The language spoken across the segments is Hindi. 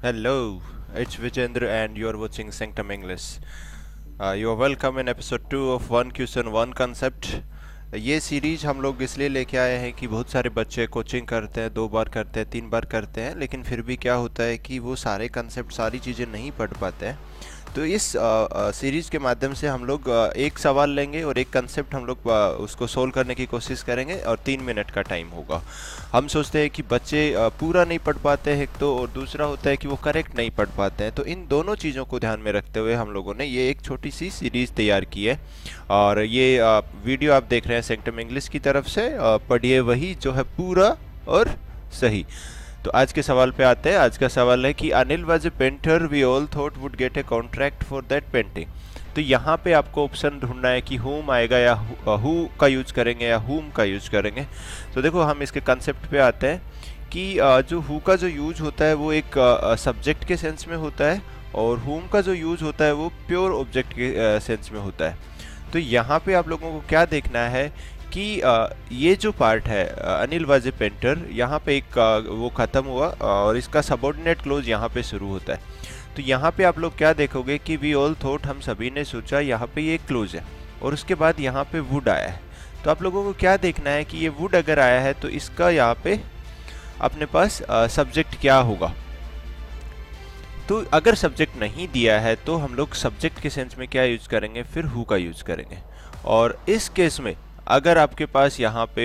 Hello, it's Vijendra and you are watching Sanctum English. You are welcome in episode 2 of One Question One Concept. ये सीरीज हम लोग इसलिए लेके आए हैं कि बहुत सारे बच्चे कोचिंग करते हैं, 2 बार करते हैं, 3 बार करते हैं, लेकिन फिर भी क्या होता है कि वो सारे कंसेप्ट, सारी चीज़ें नहीं पढ़ पाते हैं। तो इस सीरीज़ के माध्यम से हम लोग एक सवाल लेंगे और एक कंसेप्ट हम लोग उसको सोल्व करने की कोशिश करेंगे और 3 मिनट का टाइम होगा। हम सोचते हैं कि बच्चे पूरा नहीं पढ़ पाते हैं एक तो, और दूसरा होता है कि वो करेक्ट नहीं पढ़ पाते हैं। तो इन दोनों चीज़ों को ध्यान में रखते हुए हम लोगों ने ये एक छोटी सी सीरीज़ तैयार की है। और ये वीडियो आप देख रहे हैं सेंक्टम इंग्लिश की तरफ से। पढ़िए वही जो है पूरा और सही। तो आज के सवाल पे आते हैं। आज का सवाल है कि Anil was a painter we all thought would get a contract for that painting. तो यहाँ पे आपको ऑप्शन ढूंढना है कि हुम आएगा या हु का यूज करेंगे या हुम का यूज करेंगे। तो देखो हम इसके कंसेप्ट पे आते हैं कि जो हु का जो यूज होता है वो एक सब्जेक्ट के सेंस में होता है, और हुम का जो यूज होता है वो प्योर ऑब्जेक्ट के सेंस में होता है। तो यहाँ पे आप लोगों को क्या देखना है कि ये जो पार्ट है अनिल वाज ए पेंटर, यहाँ पे एक वो ख़त्म हुआ और इसका सबऑर्डिनेट क्लोज यहाँ पे शुरू होता है। तो यहाँ पे आप लोग क्या देखोगे कि वी ऑल थॉट, हम सभी ने सोचा, यहाँ पे ये क्लोज है और उसके बाद यहाँ पे वुड आया है। तो आप लोगों को क्या देखना है कि ये वुड अगर आया है तो इसका यहाँ पे अपने पास सब्जेक्ट क्या होगा। तो अगर सब्जेक्ट नहीं दिया है तो हम लोग सब्जेक्ट के सेंस में क्या यूज करेंगे, फिर हु का यूज करेंगे। और इस केस में अगर आपके पास यहाँ पे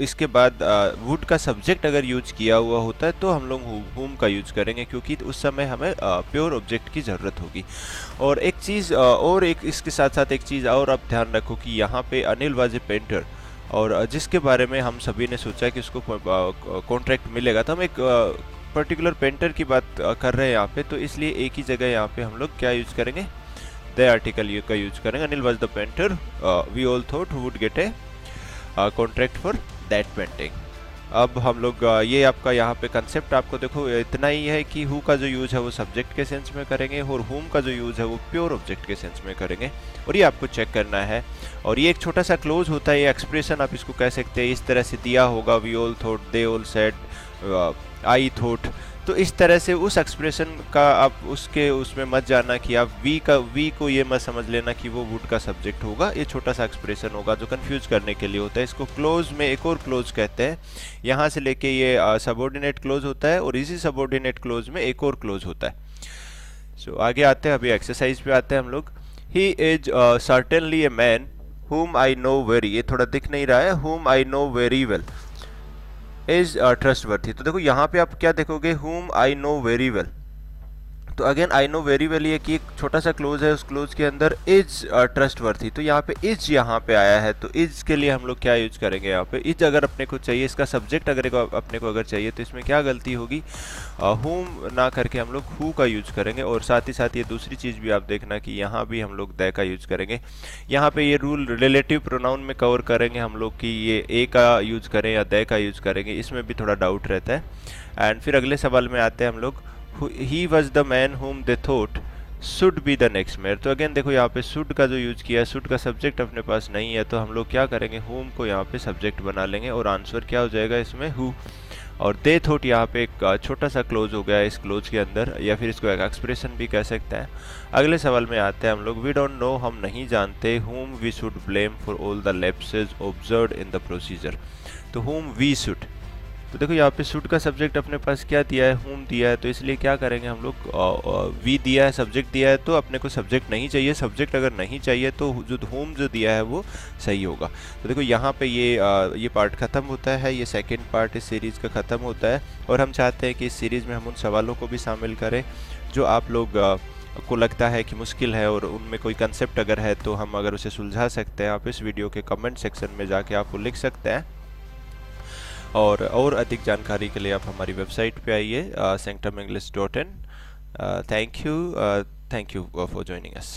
इसके बाद वुड का सब्जेक्ट अगर यूज किया हुआ होता है तो हम लोग हुम का यूज करेंगे, क्योंकि उस समय हमें प्योर ऑब्जेक्ट की ज़रूरत होगी। और एक चीज़ और एक इसके साथ साथ एक चीज़ और आप ध्यान रखो कि यहाँ पे अनिल वाज ए पेंटर, और जिसके बारे में हम सभी ने सोचा कि उसको कॉन्ट्रैक्ट मिलेगा, तो हम एक पर्टिकुलर पेंटर की बात कर रहे हैं यहाँ पे। तो इसलिए एक ही जगह यहाँ पे हम लोग क्या यूज करेंगे, द आर्टिकल का यूज करेंगे। Anil was the painter we all thought would get a contract for that painting. अब हम लोग ये आपका यहाँ पे कंसेप्ट आपको देखो इतना ही है कि हु का जो यूज है वो सब्जेक्ट के सेंस में करेंगे और हुम का जो यूज है वो प्योर ऑब्जेक्ट के सेंस में करेंगे, और ये आपको चेक करना है। और ये एक छोटा सा क्लोज होता है, ये एक्सप्रेशन आप इसको कह सकते हैं, इस तरह से दिया होगा, we all thought, they all said, I thought. तो इस तरह से उस एक्सप्रेशन का आप उसमें मत जाना कि आप वी को ये मत समझ लेना कि वो वुड का सब्जेक्ट होगा। ये छोटा सा एक्सप्रेशन होगा जो कंफ्यूज करने के लिए होता है। इसको क्लोज में एक और क्लोज कहते हैं। यहाँ से लेके ये सबऑर्डिनेट क्लोज होता है और इसी सबऑर्डिनेट क्लोज में एक और क्लोज होता है। सो आगे आते हैं, अभी एक्सरसाइज पे आते हैं हम लोग। He is certainly a man whom I know very, ये थोड़ा दिख नहीं रहा है, whom I know very well is trustworthy. तो देखो यहाँ पे आप क्या देखोगे, whom I know very well। तो again I know very well, ये कि एक छोटा सा क्लोज है, उस क्लोज के अंदर इज ट्रस्टवर्थी। तो यहाँ पे इज यहाँ पे आया है, तो इज के लिए हम लोग क्या यूज करेंगे, यहाँ पे इज अगर अपने को चाहिए, इसका सब्जेक्ट अगर अपने को अगर चाहिए, तो इसमें क्या गलती होगी, हुम ना करके हम लोग हु का यूज करेंगे। और साथ ही साथ ये दूसरी चीज़ भी आप देखना कि यहाँ भी हम लोग द का यूज करेंगे। यहाँ पे ये रूल रिलेटिव प्रोनाउन में कवर करेंगे हम लोग कि ये ए का यूज करें या द का यूज करेंगे, इसमें भी थोड़ा डाउट रहता है। एंड फिर अगले सवाल में आते हैं हम लोग, he was the man whom they thought should be the next mayor। तो अगेन देखो यहाँ पे should का जो यूज किया है, should का सब्जेक्ट अपने पास नहीं है, तो हम लोग क्या करेंगे, whom को यहाँ पे सब्जेक्ट बना लेंगे और आंसर क्या हो जाएगा इसमें, who। और they thought यहाँ पे एक छोटा सा क्लोज हो गया है इस क्लोज के अंदर, या फिर इसको एक एक्सप्रेशन भी कह सकते हैं। अगले सवाल में आते हैं हम लोग, we don't know, हम नहीं जानते, whom we should blame for all the lapses observed in the procedure। तो whom we should, तो देखो यहाँ पे शुड का सब्जेक्ट अपने पास क्या दिया है, हुम दिया है, तो इसलिए क्या करेंगे हम लोग, वी दिया है, सब्जेक्ट दिया है, तो अपने को सब्जेक्ट नहीं चाहिए। सब्जेक्ट अगर नहीं चाहिए तो जो हुम जो दिया है वो सही होगा। तो देखो यहाँ पे ये पार्ट ख़त्म होता है, ये सेकंड पार्ट इस सीरीज़ का ख़त्म होता है। और हम चाहते हैं कि इस सीरीज़ में हम उन सवालों को भी शामिल करें जो आप लोग को लगता है कि मुश्किल है, और उनमें कोई कंसेप्ट अगर है तो हम अगर उसे सुलझा सकते हैं। आप इस वीडियो के कमेंट सेक्शन में जाके आप वो लिख सकते हैं। और अधिक जानकारी के लिए आप हमारी वेबसाइट पे आइए sanctumenglish.in। Thank you for joining us.